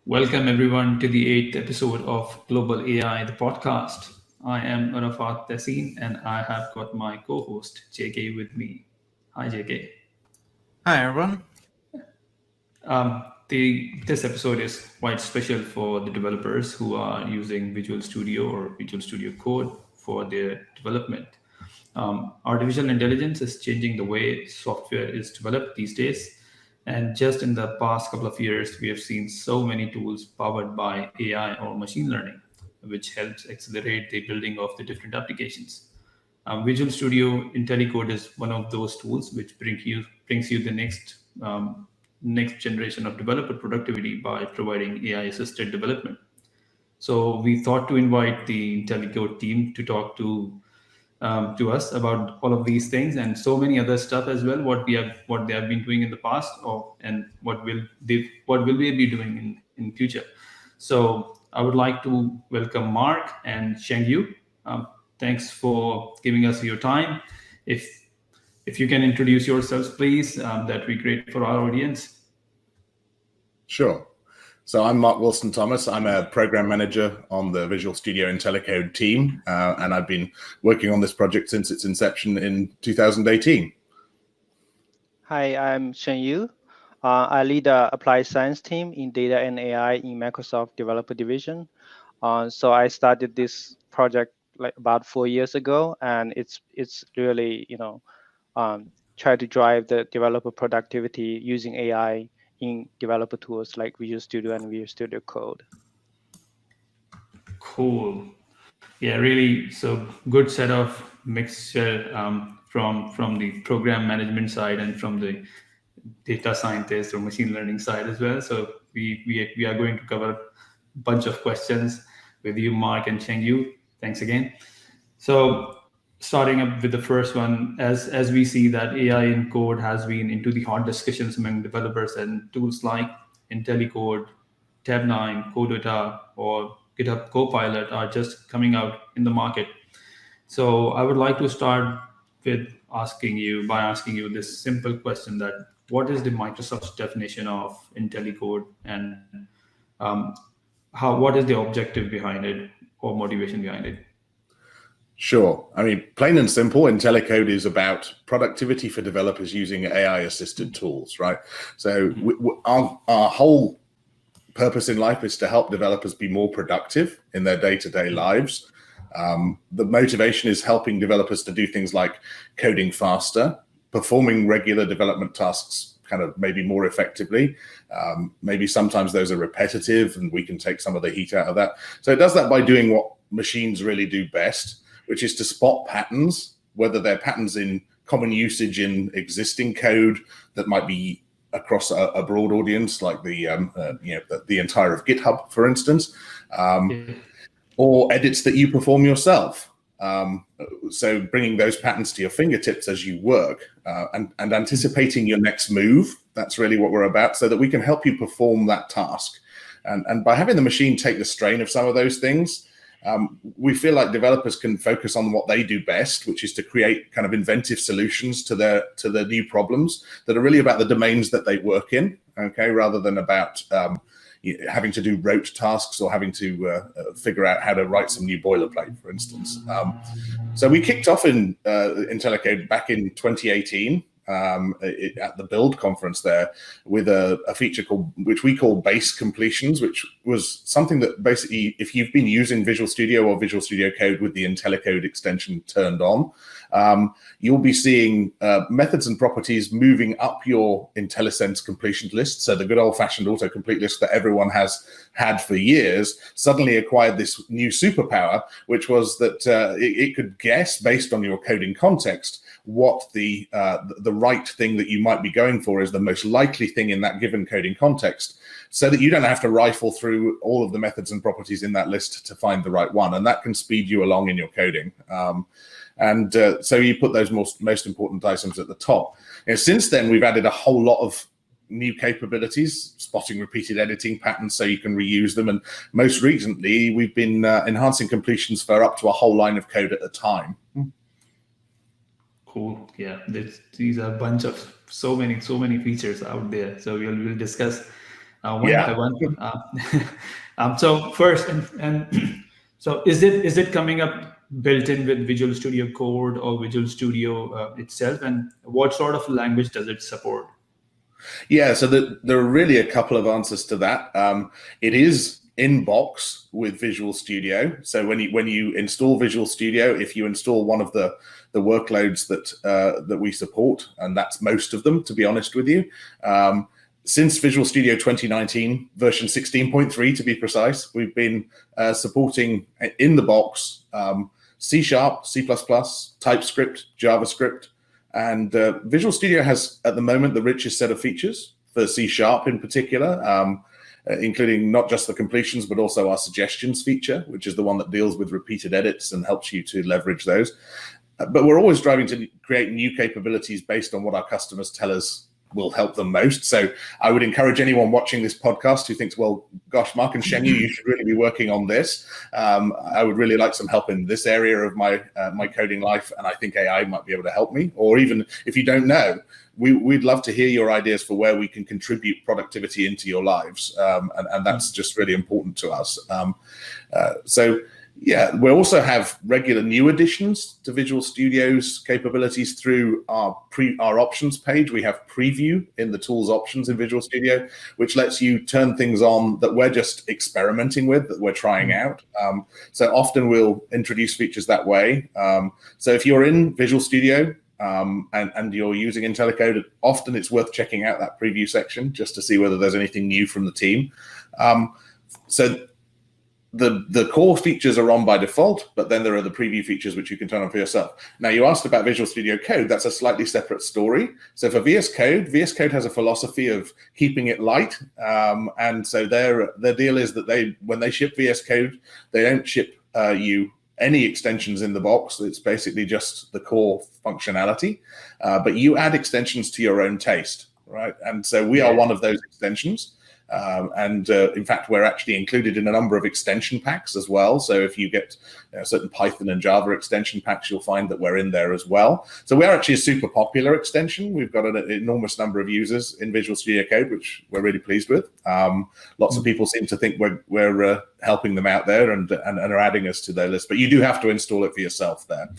Welcome everyone to the eighth episode of Global AI, the podcast. I am Arafat Tessin and I have got my co-host JK with me. Hi JK. Hi, everyone. This episode is quite special for the developers who are using Visual Studio or Visual Studio Code for their development. Artificial intelligence is changing the way software is developed these days. And just in the past couple of years, we have seen so many tools powered by AI or machine learning, which helps accelerate the building of the different applications. Visual Studio IntelliCode is one of those tools which brings you the next generation of developer productivity by providing AI assisted development. So we thought to invite the IntelliCode team to talk to us about all of these things and so many other stuff as well. What they have been doing in the past, and what will they be doing in future. So I would like to welcome Mark and Shengyu. Thanks for giving us your time. If you can introduce yourselves, please, that'd be great for our audience. Sure. So I'm Mark Wilson Thomas. I'm a program manager on the Visual Studio IntelliCode team, and I've been working on this project since its inception in 2018. Hi, I'm Shen Yu. I lead the applied science team in data and AI in Microsoft Developer Division. So I started this project like about 4 years ago, and it's really try to drive the developer productivity using AI in developer tools like Visual Studio and Visual Studio Code. Cool. Yeah, really. So good set of mixture from the program management side and from the data scientist or machine learning side as well. So we are going to cover a bunch of questions with you, Mark and Chengyu. Thanks again. So starting up with the first one, as we see that AI in code has been into the hot discussions among developers, and tools like IntelliCode, Tab9, Codota, or GitHub Copilot are just coming out in the market. So I would like to start with asking you this simple question: that what is the Microsoft's definition of IntelliCode, and what is the objective behind it or motivation behind it? Sure. I mean, plain and simple, IntelliCode is about productivity for developers using AI-assisted tools, right? So our whole purpose in life is to help developers be more productive in their day-to-day lives. The motivation is helping developers to do things like coding faster, performing regular development tasks kind of maybe more effectively. Maybe sometimes those are repetitive and we can take some of the heat out of that. So it does that by doing what machines really do best, which is to spot patterns, whether they're patterns in common usage in existing code that might be across a broad audience, like the entire of GitHub, for instance, or edits that you perform yourself. So bringing those patterns to your fingertips as you work and anticipating your next move, that's really what we're about, so that we can help you perform that task. And by having the machine take the strain of some of those things, we feel like developers can focus on what they do best, which is to create kind of inventive solutions to their new problems that are really about the domains that they work in, okay, rather than about having to do rote tasks or having to figure out how to write some new boilerplate, for instance. So we kicked off in IntelliCode back in 2018. At the Build conference there with a feature which we call base completions, which was something that basically, if you've been using Visual Studio or Visual Studio Code with the IntelliCode extension turned on, you'll be seeing methods and properties moving up your IntelliSense completion list. So the good old-fashioned autocomplete list that everyone has had for years suddenly acquired this new superpower, which was that it could guess, based on your coding context, what the right thing that you might be going for is the most likely thing in that given coding context, so that you don't have to rifle through all of the methods and properties in that list to find the right one. And that can speed you along in your coding. So you put those most important items at the top. Since then, we've added a whole lot of new capabilities, spotting repeated editing patterns so you can reuse them. And most recently, we've been enhancing completions for up to a whole line of code at a time. Cool. Yeah, these are a bunch of so many features out there. So we'll discuss one by one. So first, and so is it coming up built in with Visual Studio Code or Visual Studio itself, and what sort of language does it support? Yeah, so there are really a couple of answers to that. It is in box with Visual Studio. So when you install Visual Studio, if you install one of the workloads that we support, and that's most of them, to be honest with you, since Visual Studio 2019, version 16.3 to be precise, we've been supporting in the box C#, C++, TypeScript, JavaScript, and Visual Studio has, at the moment, the richest set of features for C# in particular, including not just the completions, but also our suggestions feature, which is the one that deals with repeated edits and helps you to leverage those. But we're always driving to create new capabilities based on what our customers tell us will help them most. So I would encourage anyone watching this podcast who thinks, well, gosh, Mark and Shenyu, you should really be working on this. I would really like some help in this area of my coding life, and I think AI might be able to help me. Or even if you don't know, we'd love to hear your ideas for where we can contribute productivity into your lives. And that's just really important to us. So yeah, we also have regular new additions to Visual Studio's capabilities through our options page. We have preview in the tools options in Visual Studio, which lets you turn things on that we're just experimenting with, that we're trying out. So often we'll introduce features that way. So if you're in Visual Studio and you're using IntelliCode, often it's worth checking out that preview section just to see whether there's anything new from the team. So the core features are on by default, but then there are the preview features which you can turn on for yourself. Now, you asked about Visual Studio Code. That's a slightly separate story. So for VS Code has a philosophy of keeping it light. And so their deal is that when they ship VS Code, they don't ship you any extensions in the box. It's basically just the core functionality. But you add extensions to your own taste, right? And so we are one of those extensions. In fact, we're actually included in a number of extension packs as well. So if you get certain Python and Java extension packs, you'll find that we're in there as well. So we are actually a super popular extension. We've got an enormous number of users in Visual Studio Code, which we're really pleased with. Lots of people seem to think we're helping them out there and are adding us to their list. But you do have to install it for yourself there.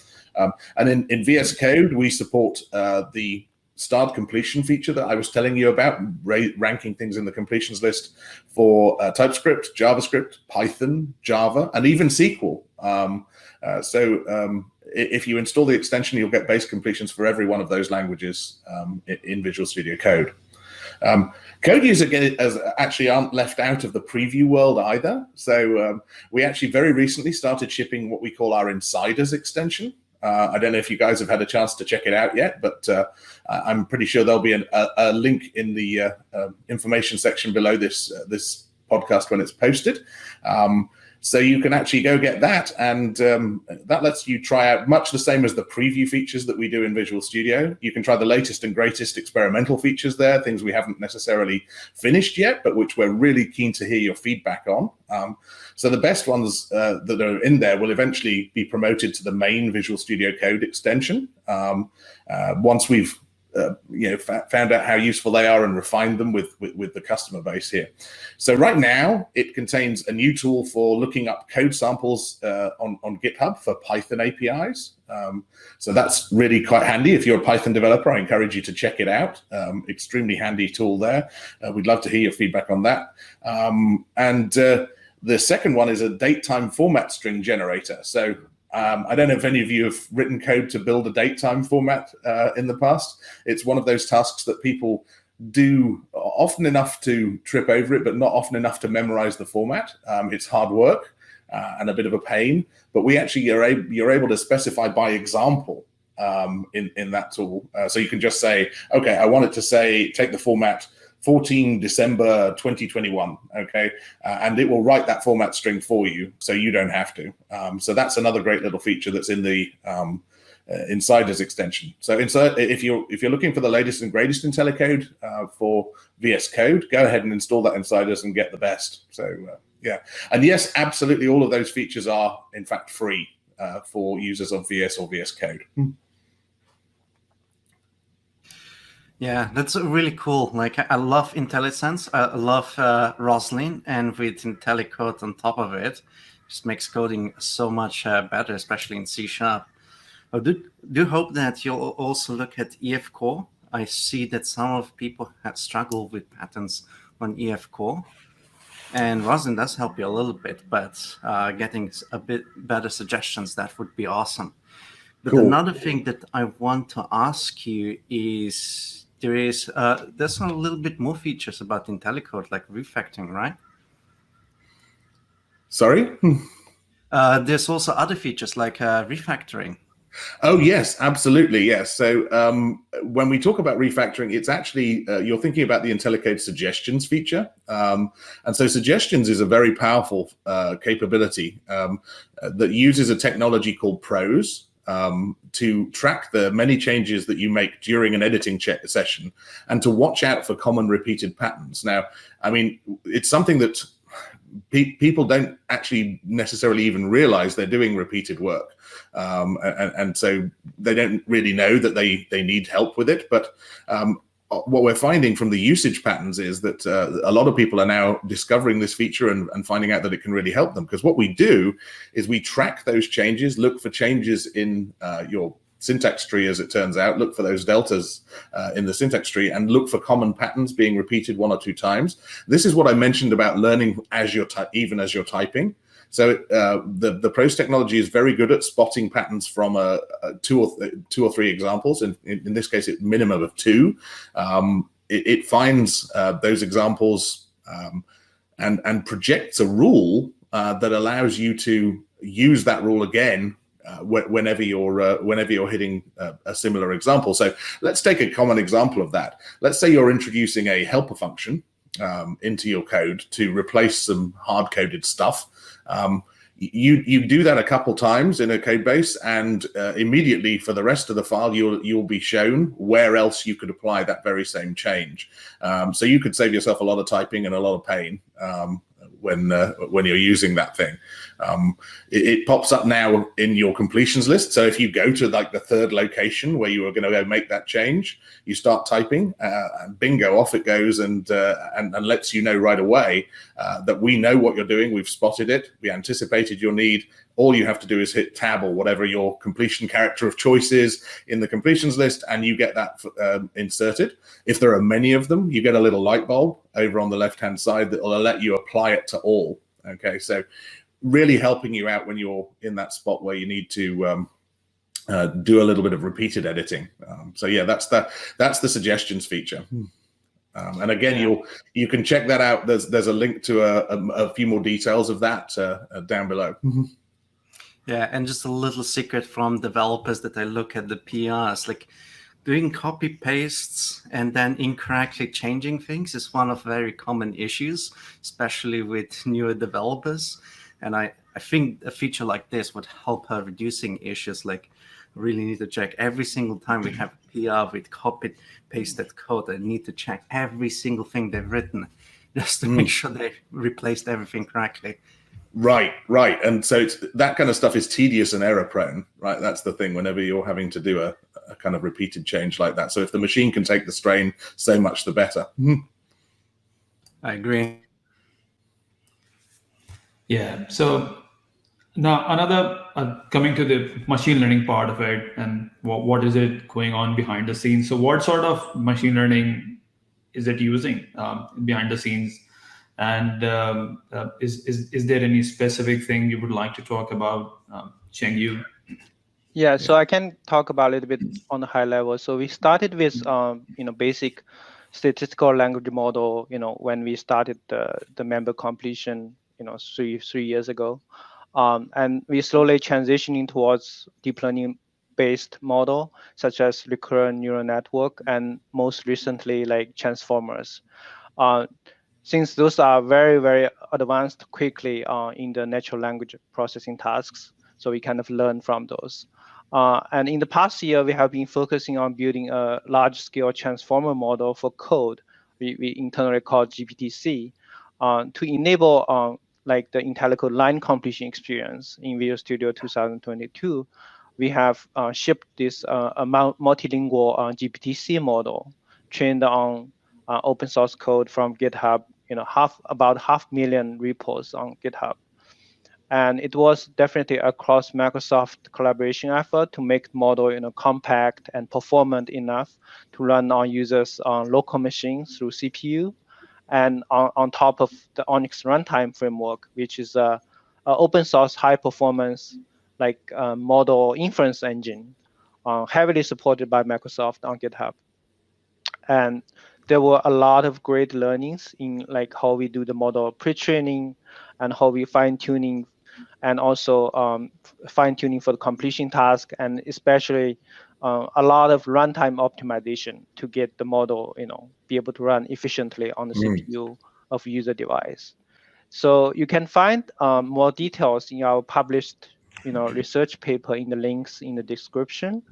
And in VS Code, we support the starred completion feature that I was telling you about, ranking things in the completions list for TypeScript, JavaScript, Python, Java, and even SQL. If you install the extension, you'll get base completions for every one of those languages in Visual Studio Code. Code users actually aren't left out of the preview world either. So we actually very recently started shipping what we call our Insiders extension. I don't know if you guys have had a chance to check it out yet, but I'm pretty sure there'll be a link in the information section below this podcast when it's posted. So you can actually go get that, and that lets you try out much the same as the preview features that we do in Visual Studio. You can try the latest and greatest experimental features there, things we haven't necessarily finished yet, but which we're really keen to hear your feedback on. So the best ones that are in there will eventually be promoted to the main Visual Studio Code extension once we've found out how useful they are and refined them with the customer base here. So right now, it contains a new tool for looking up code samples on GitHub for Python APIs. So that's really quite handy. If you're a Python developer, I encourage you to check it out. Extremely handy tool there. We'd love to hear your feedback on that. The second one is a date-time format string generator. So I don't know if any of you have written code to build a date-time format in the past. It's one of those tasks that people do often enough to trip over it, but not often enough to memorize the format. It's hard work and a bit of a pain, but we actually you're able to specify by example in that tool. So you can just say, okay, I want it to say, take the format 14 December 2021, okay? And it will write that format string for you, so you don't have to. So that's another great little feature that's in the Insiders extension. So if you're looking for the latest and greatest IntelliCode for VS Code, go ahead and install that Insiders and get the best. So yeah, and yes, absolutely all of those features are in fact free for users of VS or VS Code. Yeah, that's really cool. Like I love IntelliSense. I love Roslyn, and with IntelliCode on top of it, just makes coding so much better, especially in C#. I do hope that you'll also look at EF Core. I see that some of people have struggled with patterns on EF Core, and Roslyn does help you a little bit, but getting a bit better suggestions, that would be awesome. But Cool. another thing that I want to ask you is there's a little bit more features about IntelliCode, like refactoring, right? Sorry? There's also other features like refactoring. Oh, yes, absolutely. Yes. So when we talk about refactoring, it's actually, you're thinking about the IntelliCode suggestions feature. And so suggestions is a very powerful capability that uses a technology called prose to track the many changes that you make during an editing session and to watch out for common repeated patterns. Now, I mean, it's something that people don't actually necessarily even realize they're doing repeated work. And so they don't really know that they need help with it. But what we're finding from the usage patterns is that a lot of people are now discovering this feature and finding out that it can really help them. Because what we do is we track those changes, look for changes in your syntax tree, as it turns out, look for those deltas in the syntax tree and look for common patterns being repeated 1 or 2 times. This is what I mentioned about learning as you're even as you're typing. So the prose technology is very good at spotting patterns from two or three examples. In this case, a minimum of 2. It finds those examples and projects a rule that allows you to use that rule again whenever you're hitting a similar example. So let's take a common example of that. Let's say you're introducing a helper function into your code to replace some hard-coded stuff. You do that a couple times in a code base, and immediately for the rest of the file, you'll be shown where else you could apply that very same change. So you could save yourself a lot of typing and a lot of pain when you're using that thing. It pops up now in your completions list. So if you go to like the 3rd location where you are going to go make that change, you start typing, and bingo, off it goes, and lets you know right away that we know what you're doing. We've spotted it. We anticipated your need. All you have to do is hit tab or whatever your completion character of choice is in the completions list, and you get that inserted. If there are many of them, you get a little light bulb over on the left-hand side that will let you apply it to all. Okay, so really helping you out when you're in that spot where you need to do a little bit of repeated editing. So yeah, that's the suggestions feature. And again, you can check that out. There's a link to a few more details of that down below. Yeah, and just a little secret from developers that I look at the PRs, like doing copy pastes and then incorrectly changing things is one of very common issues, especially with newer developers. And I think a feature like this would help her reducing issues. Like really need to check every single time we have a PR with copied pasted code. I need to check every single thing they've written just to make sure they replaced everything correctly. Right. And so that kind of stuff is tedious and error prone, right? That's the thing whenever you're having to do a kind of repeated change like that. So if the machine can take the strain, so much the better. I agree. Yeah. So now another coming to the machine learning part of it, and what is it going on behind the scenes? So what sort of machine learning is it using behind the scenes? And is there any specific thing you would like to talk about, Cheng-Yu? Yeah, so I can talk about a little bit on the high level. So we started with basic statistical language model, when we started the member completion, three years ago, and we slowly transitioning towards deep learning based model such as recurrent neural network, and most recently like transformers. Since those are very, very advanced quickly in the natural language processing tasks, so we kind of learn from those. And in the past year, we have been focusing on building a large-scale transformer model for code. We internally call GPT-C to enable like the IntelliCode line completion experience in Visual Studio 2022. We have shipped this multilingual GPT-C model trained on open source code from GitHub. About 500,000 repos on GitHub. And it was definitely a cross-Microsoft collaboration effort to make the model compact and performant enough to run on users' local machines through CPU, and on top of the Onyx runtime framework, which is a open source high performance model inference engine, heavily supported by Microsoft on GitHub. And there were a lot of great learnings in how we do the model pre-training and how we fine-tuning, and also fine-tuning for the completion task, and especially a lot of runtime optimization to get the model, be able to run efficiently on the CPU of user device. So you can find more details in our published, research paper in the links in the description.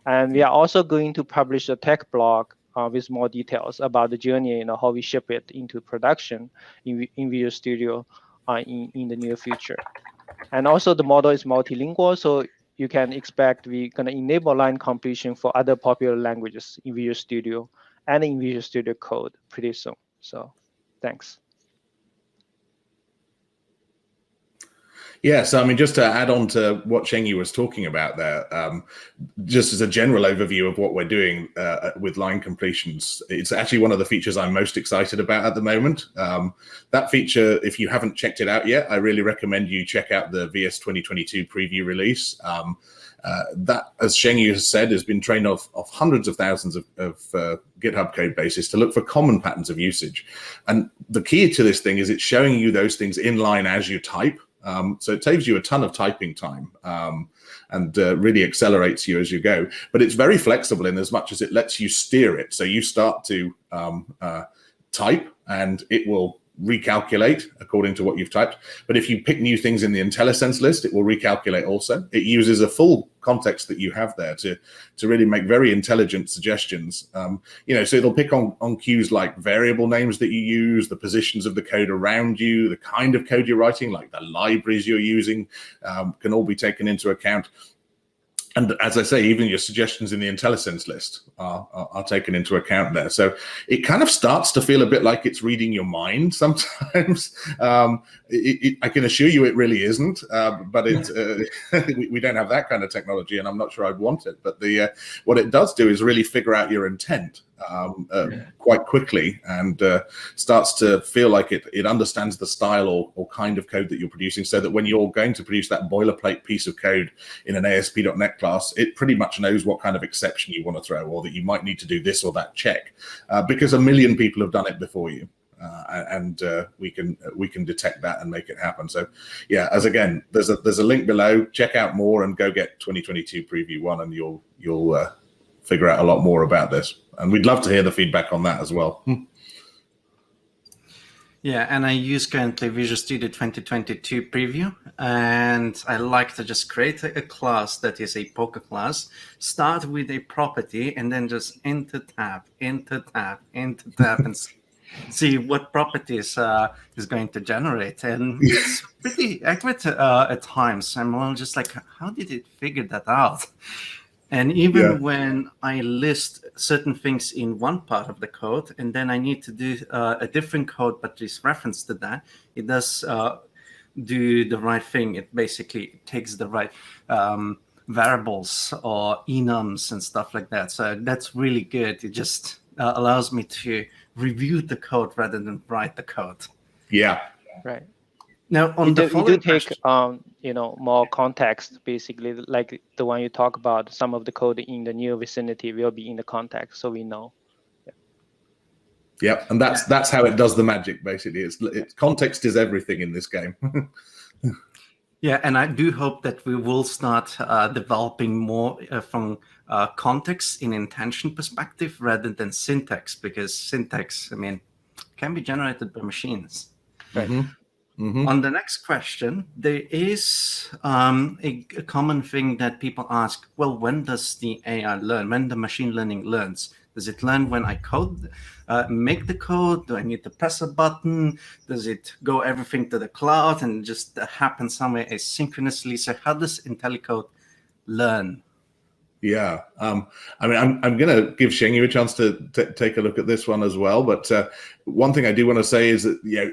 And we are also going to publish a tech blog with more details about the journey, how we ship it into production in Visual Studio in the near future. And also the model is multilingual, so you can expect we're going to enable line completion for other popular languages in Visual Studio and in Visual Studio Code pretty soon. So thanks. Yeah, so I mean, just to add on to what Shengyu was talking about there, just as a general overview of what we're doing with line completions, it's actually one of the features I'm most excited about at the moment. That feature, if you haven't checked it out yet, I really recommend you check out the VS 2022 preview release. That, as Shengyu has said, has been trained off hundreds of thousands of GitHub code bases to look for common patterns of usage. And the key to this thing is it's showing you those things in line as you type. So it saves you a ton of typing time and really accelerates you as you go. But it's very flexible in as much as it lets you steer it. So you start to type and it will recalculate according to what you've typed. But if you pick new things in the IntelliSense list, it will recalculate also. It uses a full context that you have there to really make very intelligent suggestions. So it'll pick on cues like variable names that you use, the positions of the code around you, the kind of code you're writing, like the libraries you're using, can all be taken into account. And as I say, even your suggestions in the IntelliSense list are taken into account there. So it kind of starts to feel a bit like it's reading your mind sometimes. I can assure you it really isn't, but we don't have that kind of technology, and I'm not sure I'd want it. But what it does do is really figure out your intent quite quickly, and starts to feel like it understands the style or kind of code that you're producing, so that when you're going to produce that boilerplate piece of code in an ASP.NET class, it pretty much knows what kind of exception you want to throw, or that you might need to do this or that check, because a million people have done it before you. And we can detect that and make it happen. So yeah, as again, there's a link below. Check out more and go get 2022 preview 1, and you'll figure out a lot more about this. And we'd love to hear the feedback on that as well. Yeah, and I use currently Visual Studio 2022 preview, and I like to just create a class that is a poker class, start with a property, and then just enter tab, and see what properties is going to generate. And it's pretty accurate at times. I'm just like, how did it figure that out? And even when I list certain things in one part of the code, and then I need to do a different code, but is reference to that, it does do the right thing. It basically takes the right variables or enums and stuff like that. So that's really good. It just allows me to review the code rather than write the code. Yeah. Right. Now, on the following take more context, basically, like the one you talk about. Some of the code in the near vicinity will be in the context, so we know. Yep, and that's how it does the magic. Basically, it's context is everything in this game. Yeah, and I do hope that we will start developing more from context in intention perspective rather than syntax, because syntax, I mean, can be generated by machines. Right. Mm-hmm. On the next question, there is a common thing that people ask, well, when does the AI learn? When the machine learning learns? Does it learn when I code, make the code? Do I need to press a button? Does it go everything to the cloud and just happen somewhere asynchronously? So how does IntelliCode learn? Yeah, I mean, I'm going to give Shengyu a chance to take a look at this one as well. But one thing I do want to say is that, you know,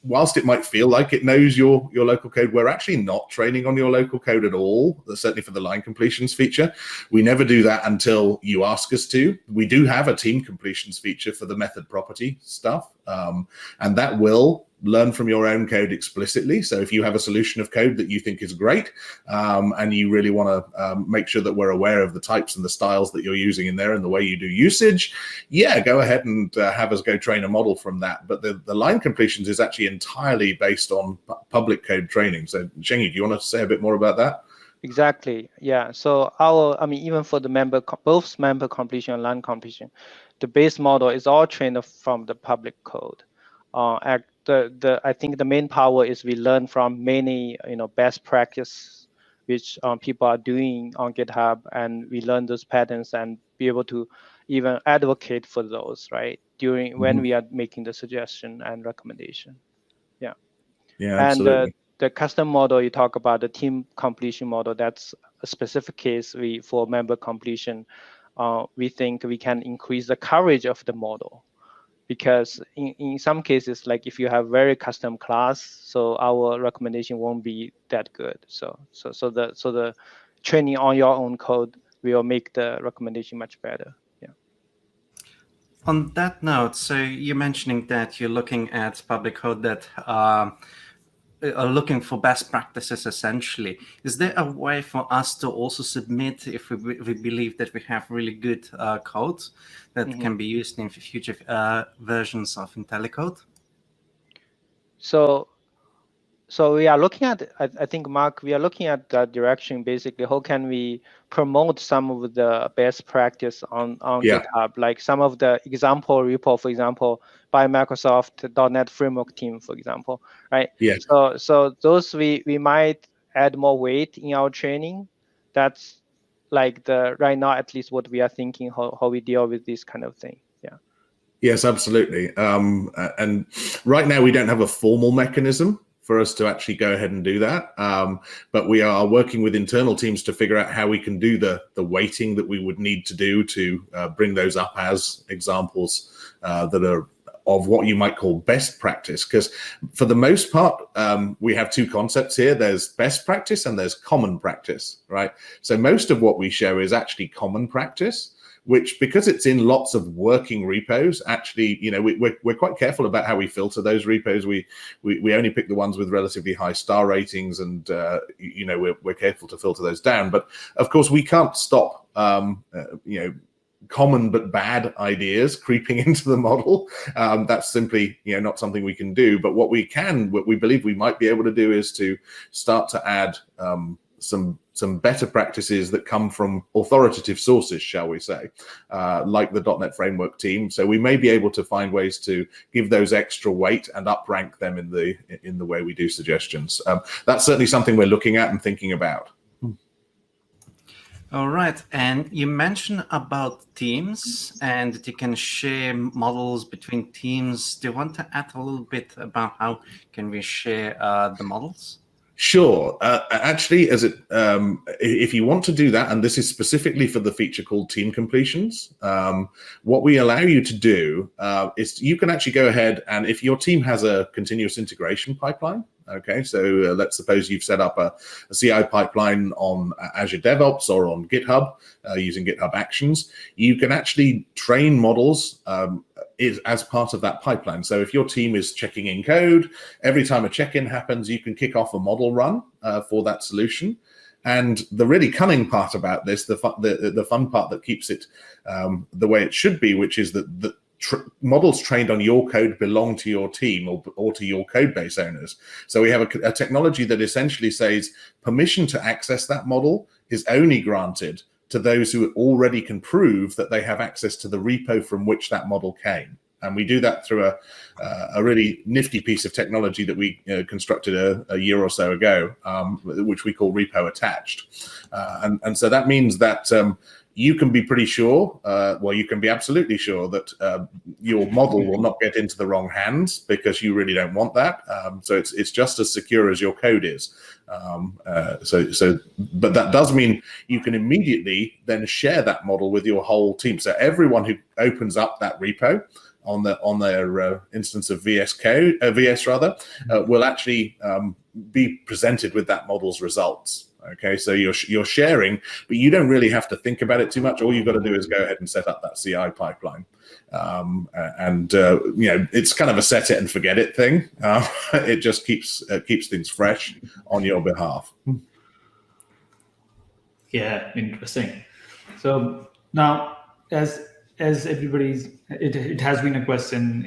whilst it might feel like it knows your local code, we're actually not training on your local code at all. Certainly for the line completions feature, we never do that until you ask us to. We do have a team completions feature for the method property stuff, and that will learn from your own code explicitly. So if you have a solution of code that you think is great, and you really want to make sure that we're aware of the types and the styles that you're using in there and the way you do usage, yeah, go ahead and have us go train a model from that. But the line completions is actually entirely based on public code training. So Shengyu, do you want to say a bit more about that? Exactly. Yeah. So I mean, even for the both member completion and line completion, the base model is all trained from the public code. I think the main power is we learn from many, best practice which people are doing on GitHub, and we learn those patterns and be able to even advocate for those, right? When we are making the suggestion and recommendation. Yeah. Yeah, And absolutely. the custom model you talk about, the team completion model, that's a specific case for member completion. We think we can increase the coverage of the model, because in some cases, like if you have very custom class, so our recommendation won't be that good. So the training on your own code will make the recommendation much better. Yeah. On that note, so you're mentioning that you're looking at public code that are looking for best practices, essentially. Is there a way for us to also submit if we believe that we have really good code that can be used in future versions of IntelliCode? So we are looking at, I think, Mark, we are looking at that direction. Basically, how can we promote some of the best practice on GitHub, like some of the example repo, for example, by Microsoft .NET Framework team, for example, right? Yeah. So those we might add more weight in our training. That's like right now, at least what we are thinking, how we deal with this kind of thing. Yeah. Yes, absolutely. And right now we don't have a formal mechanism for us to actually go ahead and do that. But we are working with internal teams to figure out how we can do the weighting that we would need to do to bring those up as examples that are of what you might call best practice. Because for the most part, we have two concepts here. There's best practice and there's common practice, right? So most of what we show is actually common practice, which, because it's in lots of working repos, actually, we're quite careful about how we filter those repos. We only pick the ones with relatively high star ratings, and we're careful to filter those down. But of course, we can't stop common but bad ideas creeping into the model. That's simply not something we can do. But what we believe we might be able to do is to start to add some better practices that come from authoritative sources, shall we say, like the .NET Framework team. So we may be able to find ways to give those extra weight and uprank them in the way we do suggestions. That's certainly something we're looking at and thinking about. All right, and you mentioned about teams and that you can share models between teams. Do you want to add a little bit about how can we share the models? Sure. Actually, if you want to do that, and this is specifically for the feature called team completions, what we allow you to do is you can actually go ahead, and if your team has a continuous integration pipeline, okay, so let's suppose you've set up a CI pipeline on Azure DevOps or on GitHub using GitHub Actions, you can actually train models as part of that pipeline. So if your team is checking in code, every time a check-in happens, you can kick off a model run for that solution. And the really cunning part about this, the fun part that keeps it the way it should be, which is that the models trained on your code belong to your team or to your code base owners. So we have a technology that essentially says permission to access that model is only granted to those who already can prove that they have access to the repo from which that model came. And we do that through a really nifty piece of technology that we constructed a year or so ago, which we call repo attached. And so that means that you can be pretty sure, well, you can be absolutely sure that your model will not get into the wrong hands, because you really don't want that. So it's just as secure as your code is. But that does mean you can immediately then share that model with your whole team. So everyone who opens up that repo on their instance of VS will actually be presented with that model's results. Okay, so you're sharing, but you don't really have to think about it too much. All you've got to do is go ahead and set up that CI pipeline, it's kind of a set it and forget it thing. It just keeps things fresh on your behalf. Yeah, interesting. So now, as everybody's, it has been a question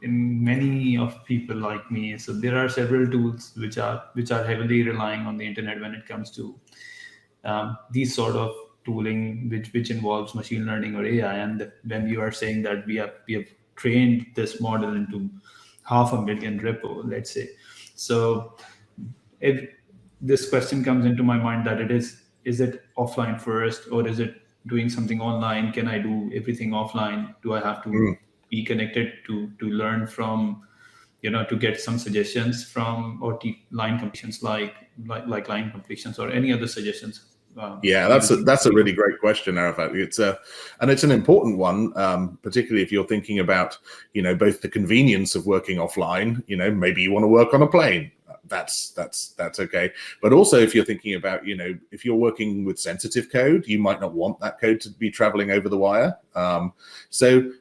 in many of people like me. So there are several tools which are heavily relying on the internet when it comes to these sort of tooling, which involves machine learning or AI. And when you are saying that we have trained this model into 500,000 repo, let's say. So if this question comes into my mind, that is it offline first, or is it doing something online? Can I do everything offline? Do I have to be connected to learn from, to get some suggestions from, or line completions like line completions, or any other suggestions? Yeah, that's a really great question, Arafat. It's an important one, particularly if you're thinking about, both the convenience of working offline. Maybe you want to work on a plane. That's okay. But also, if you're thinking about, if you're working with sensitive code, you might not want that code to be traveling over the wire. So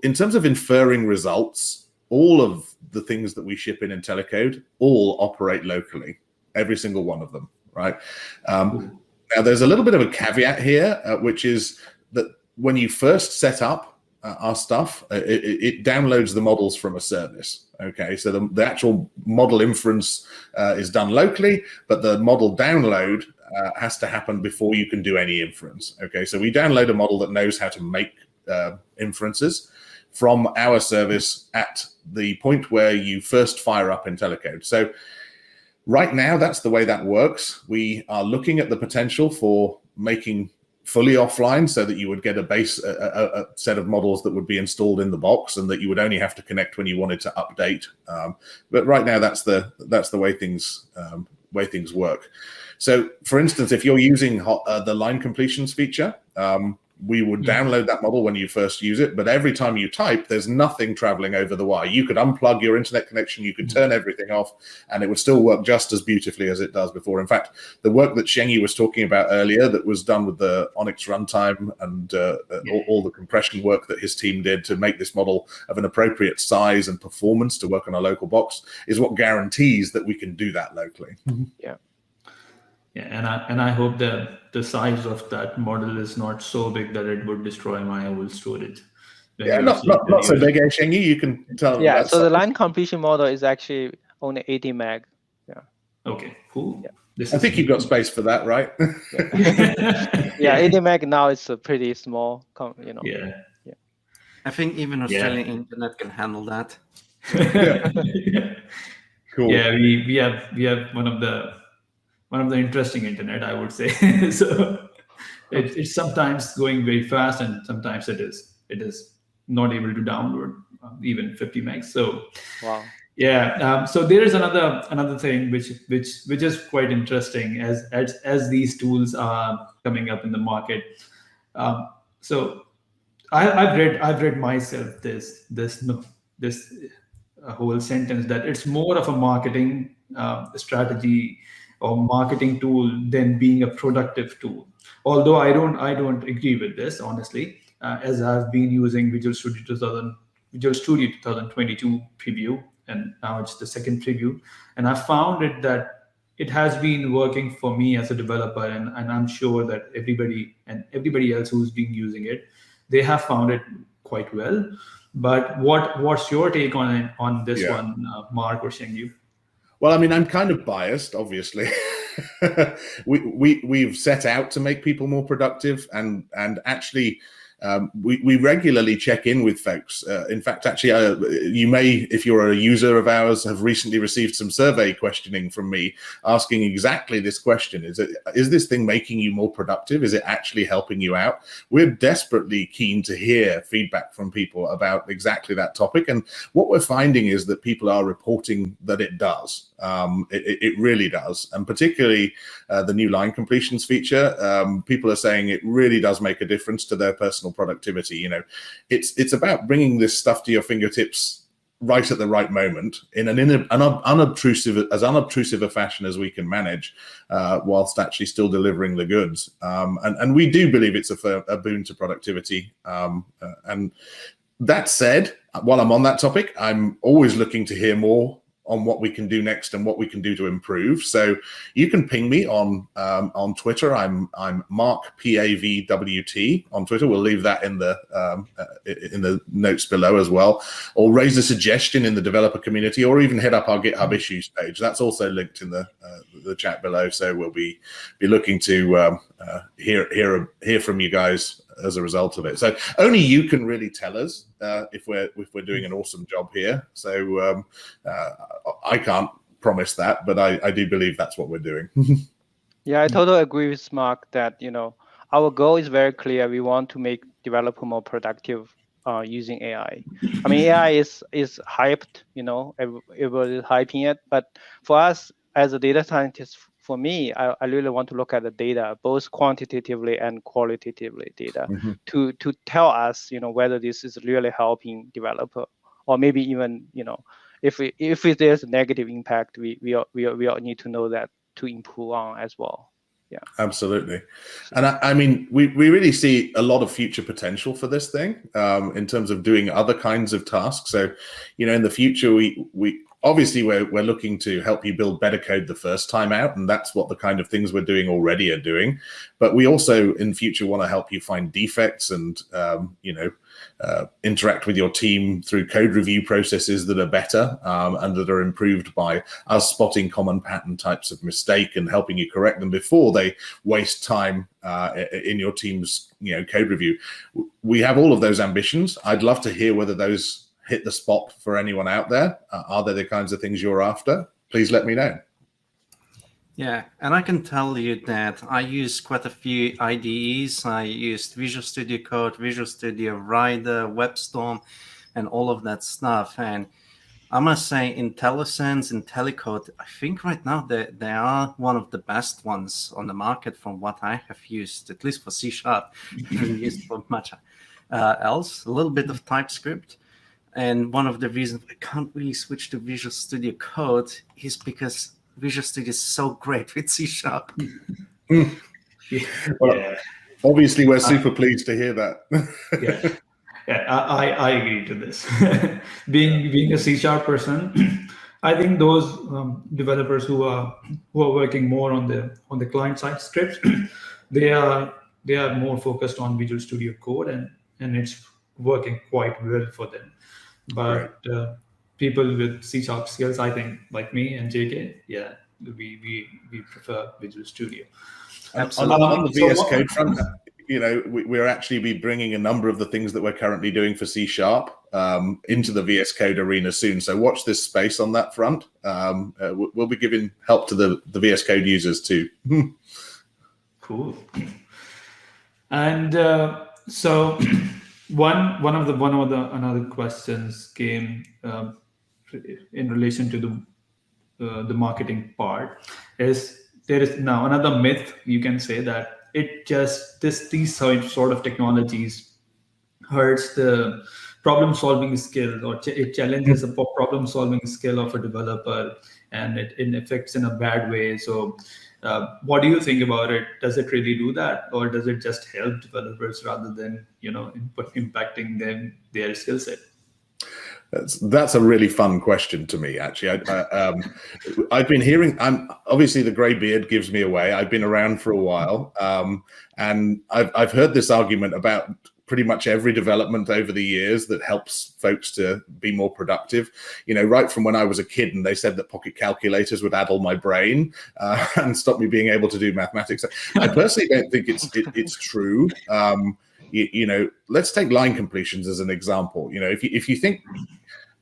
in terms of inferring results, all of the things that we ship in IntelliCode all operate locally, every single one of them, right? Now, there's a little bit of a caveat here, which is that when you first set up our stuff, it downloads the models from a service. Okay, so the actual model inference is done locally, but the model download has to happen before you can do any inference. Okay, so we download a model that knows how to make inferences from our service at the point where you first fire up IntelliCode. So right now, that's the way that works. We are looking at the potential for making fully offline, so that you would get a set of models that would be installed in the box, and that you would only have to connect when you wanted to update. But right now, that's the way things work. So, for instance, if you're using the line completions feature, we would download that model when you first use it, but every time you type, there's nothing traveling over the wire. You could unplug your internet connection, you could turn everything off, and it would still work just as beautifully as it does before. In fact, the work that Shengyi was talking about earlier, that was done with the Onyx runtime and all the compression work that his team did to make this model of an appropriate size and performance to work on a local box, is what guarantees that we can do that locally. Yeah. Yeah, and I hope that the size of that model is not so big that it would destroy my whole storage. Yeah, not so big, Shengyi. You can tell. Yeah, so the line completion model is actually only 80 meg. Yeah. Okay, cool. Yeah. I think you've got space for that, right? Yeah, 80 meg now is a pretty small, Yeah. I think even Australian internet can handle that. Cool. Yeah, we have one of the interesting internet, I would say. So it's sometimes going very fast, and sometimes it is not able to download even 50 megs. So wow. Yeah. So there is another thing which is quite interesting as these tools are coming up in the market. So I've read myself this whole sentence that it's more of a marketing strategy or marketing tool than being a productive tool. Although I don't agree with this, honestly, as I've been using Visual Studio 2022 preview, and now it's the second preview, and I found that it has been working for me as a developer, and I'm sure that everybody else who's been using it, they have found it quite well. But what's your take on this one, Mark or Shengyu? Well, I mean, I'm kind of biased, obviously. We've set out to make people more productive, and actually, we regularly check in with folks. In fact, actually, you may, if you're a user of ours, have recently received some survey questioning from me asking exactly this question. Is this thing making you more productive? Is it actually helping you out? We're desperately keen to hear feedback from people about exactly that topic. And what we're finding is that people are reporting that it does. It really does. And particularly the new line completions feature, people are saying it really does make a difference to their personal productivity. You know, it's about bringing this stuff to your fingertips right at the right moment in an unobtrusive a fashion as we can manage, whilst actually still delivering the goods. And we do believe it's a boon to productivity. And that said, while I'm on that topic, I'm always looking to hear more on what we can do next and what we can do to improve. So you can ping me on Twitter. I'm Mark PAVWT on Twitter. We'll leave that in the notes below as well. Or raise a suggestion in the developer community, or even hit up our GitHub issues page. That's also linked in the chat below. So we'll be looking to hear from you guys as a result of it. So only you can really tell us if we're doing an awesome job here. So I can't promise that, but I do believe that's what we're doing. Yeah, I totally agree with Mark that, our goal is very clear. We want to make developer more productive using AI. I mean, AI is hyped, everybody is hyping it, but for us as a data scientist, for me, I really want to look at the data, both quantitatively and qualitatively data, to tell us, whether this is really helping developer, or maybe even, if there's a negative impact, we all need to know that to improve on as well. Yeah, absolutely. And I mean, we really see a lot of future potential for this thing in terms of doing other kinds of tasks. So, in the future, we obviously we're looking to help you build better code the first time out, and that's what the kind of things we're doing already are doing. But we also in future want to help you find defects and interact with your team through code review processes that are better and that are improved by us spotting common pattern types of mistake and helping you correct them before they waste time in your team's code review. We have all of those ambitions. I'd love to hear whether those hit the spot for anyone out there. Are they the kinds of things you're after? Please let me know. Yeah, and I can tell you that I use quite a few IDEs. I used Visual Studio Code, Visual Studio Rider, WebStorm, and all of that stuff. And I must say, IntelliSense, IntelliCode, I think right now they are one of the best ones on the market from what I have used, at least for C#. I haven't used for much else, a little bit of TypeScript. And one of the reasons I can't really switch to Visual Studio Code is because Visual Studio is so great with C#. Well, obviously, we're super pleased to hear that. I agree to this. being a C# person, I think those developers who are working more on the client side scripts, they are more focused on Visual Studio Code, and it's working quite well for them. But people with C# skills, I think, like me and JK, we prefer Visual Studio. On the VS Code front, we're actually be bringing a number of the things that we're currently doing for C# into the VS Code arena soon. So watch this space on that front. We'll be giving help to the VS Code users too. Cool. And so. One of the another questions came in relation to the marketing part. There is now another myth, you can say, that these sort of technologies hurts the problem solving skill, or it challenges the problem solving skill of a developer, and it affects in a bad way. So what do you think about it? Does it really do that, or does it just help developers rather than impacting their skill set? That's a really fun question to me, actually. I've been hearing. Obviously the grey beard gives me away. I've been around for a while, and I've heard this argument about pretty much every development over the years that helps folks to be more productive. Right from when I was a kid, and they said that pocket calculators would addle my brain and stop me being able to do mathematics. I personally don't think it's true. let's take line completions as an example. If you think,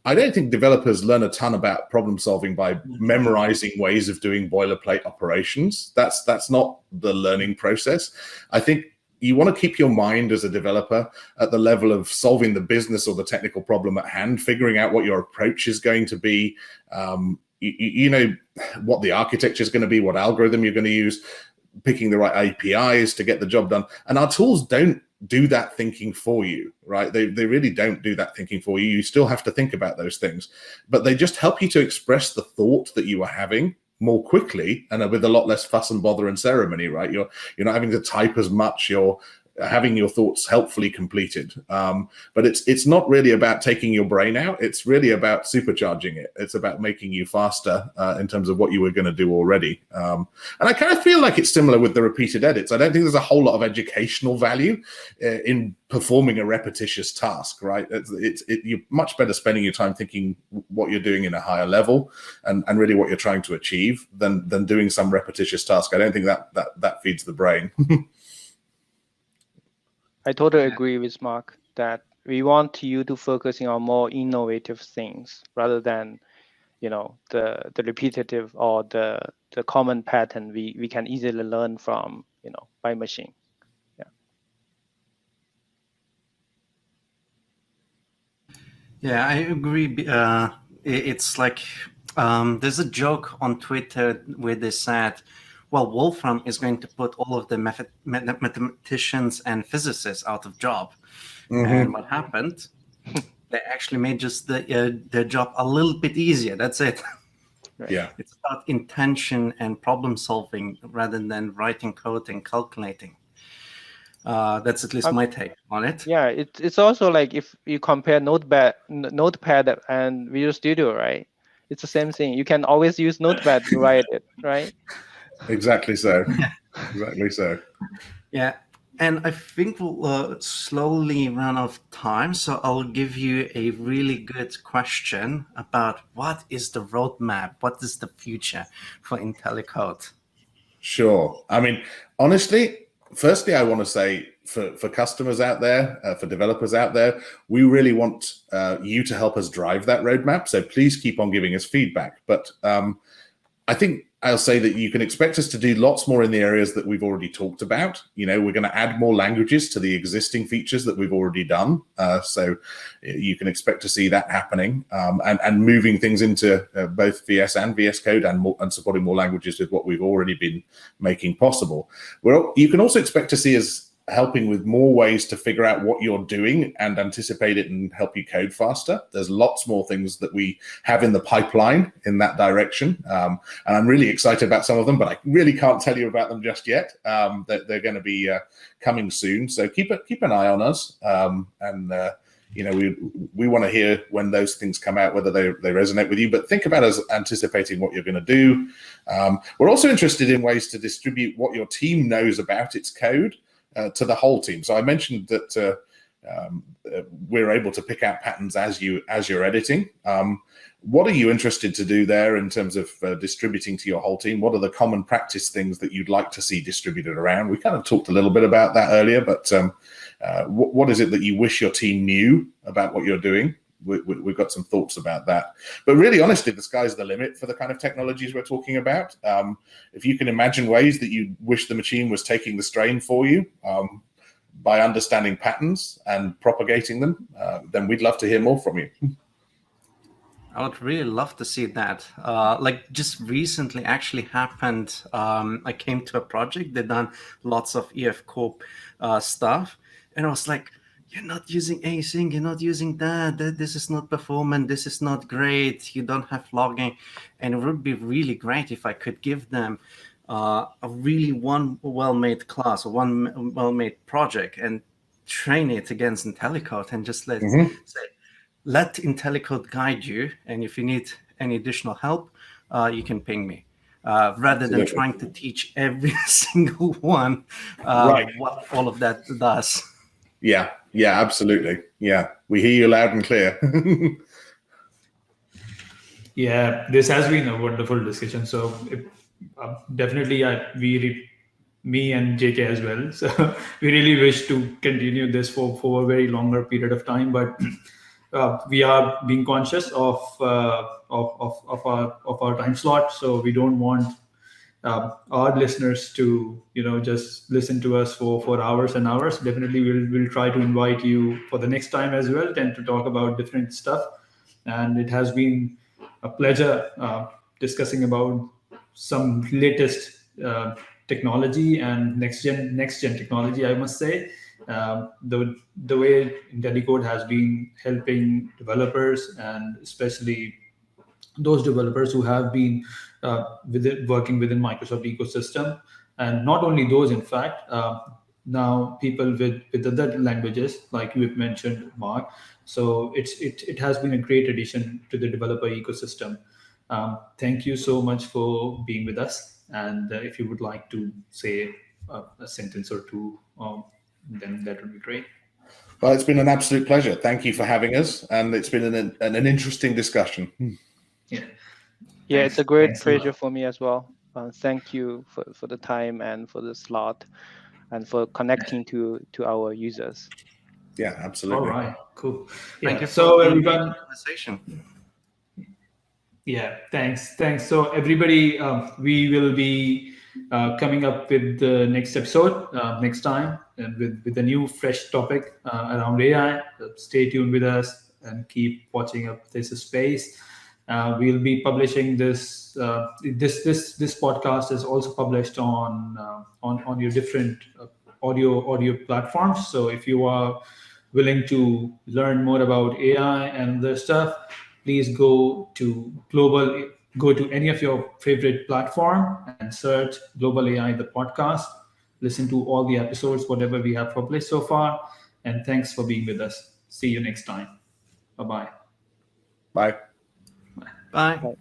I don't think developers learn a ton about problem solving by memorizing ways of doing boilerplate operations. That's not the learning process. I think you want to keep your mind as a developer at the level of solving the business or the technical problem at hand, figuring out what your approach is going to be, what the architecture is going to be, what algorithm you're going to use, picking the right APIs to get the job done. And our tools don't do that thinking for you, right? They really don't do that thinking for you. You still have to think about those things, but they just help you to express the thought that you are having more quickly and with a lot less fuss and bother and ceremony, right? You're not having to type as much. You're having your thoughts helpfully completed. But it's not really about taking your brain out. It's really about supercharging it. It's about making you faster in terms of what you were going to do already. And I kind of feel like it's similar with the repeated edits. I don't think there's a whole lot of educational value in performing a repetitious task, right? You're much better spending your time thinking what you're doing in a higher level and really what you're trying to achieve than doing some repetitious task. I don't think that feeds the brain. I totally agree with Mark that we want you to focus on more innovative things rather than, the repetitive or the common pattern we can easily learn from, by machine. Yeah, I agree. It's like there's a joke on Twitter where they said, well, Wolfram is going to put all of the mathematicians and physicists out of job. Mm-hmm. And what happened? They actually made just their job a little bit easier. That's it. Right. Yeah. It's about intention and problem solving rather than writing code and calculating. That's at least my take on it. Yeah, it's also like if you compare Notepad and Visual Studio, right? It's the same thing. You can always use Notepad to write it, right? Exactly so. Exactly so. Yeah, and I think we'll slowly run out of time, so I'll give you a really good question about what is the roadmap? What is the future for IntelliCode? Sure. I mean, honestly, firstly, I want to say for customers out there, for developers out there, we really want you to help us drive that roadmap. So please keep on giving us feedback. But I think I'll say that you can expect us to do lots more in the areas that we've already talked about. We're going to add more languages to the existing features that we've already done. So you can expect to see that happening and moving things into both VS and VS Code and supporting more languages with what we've already been making possible. You can also expect to see us helping with more ways to figure out what you're doing and anticipate it and help you code faster. There's lots more things that we have in the pipeline in that direction. And I'm really excited about some of them, but I really can't tell you about them just yet. They're going to be coming soon. So keep an eye on us. We want to hear when those things come out, whether they resonate with you, but think about us anticipating what you're going to do. We're also interested in ways to distribute what your team knows about its code to the whole team. So I mentioned that we're able to pick out patterns as you're editing. What are you interested to do there in terms of distributing to your whole team? What are the common practice things that you'd like to see distributed around? We kind of talked a little bit about that earlier, but what is it that you wish your team knew about what you're doing? We've got some thoughts about that. But really, honestly, the sky's the limit for the kind of technologies we're talking about. If you can imagine ways that you wish the machine was taking the strain for you by understanding patterns and propagating them, then we'd love to hear more from you. I would really love to see that. Like just recently actually happened. I came to a project, they've done lots of EF Corp stuff. And I was like, you're not using async, you're not using that. This is not performant, this is not great. You don't have logging. And it would be really great if I could give them a really one well-made class or one well-made project and train it against IntelliCode and just let IntelliCode guide you. And if you need any additional help, you can ping me. Rather than trying to teach every single one what all of that does. Yeah, absolutely. Yeah, we hear you loud and clear. Yeah, this has been a wonderful discussion. So definitely, we me and JK as well. So we really wish to continue this for a very longer period of time, but we are being conscious of our time slot. So we don't want our listeners to just listen to us for hours and hours. Definitely, we'll try to invite you for the next time as well, and to talk about different stuff. And it has been a pleasure discussing about some latest technology and next gen technology, I must say. The way IntelliCode has been helping developers, and especially those developers who have been working within Microsoft ecosystem, and not only those, in fact, now people with other languages, like you have mentioned, Mark. So it has been a great addition to the developer ecosystem. Thank you so much for being with us. And if you would like to say a sentence or two, then that would be great. Well, it's been an absolute pleasure. Thank you for having us, and it's been an interesting discussion. Yeah, Thanks. it's a great Thanks a lot. pleasure for me as well. Thank you for the time and for the slot, and for connecting to our users. Yeah, absolutely. All right, cool. Thank Yeah. you So for the everyone, conversation. yeah, thanks. So everybody, we will be coming up with the next episode next time, and with a new fresh topic around AI. Stay tuned with us and keep watching up this space. We'll be publishing this. This podcast is also published on your different audio platforms. So if you are willing to learn more about AI and the stuff, please go to any of your favorite platform and search Global AI the podcast. Listen to all the episodes, whatever we have published so far. And thanks for being with us. See you next time. Bye-bye. Bye. Bye.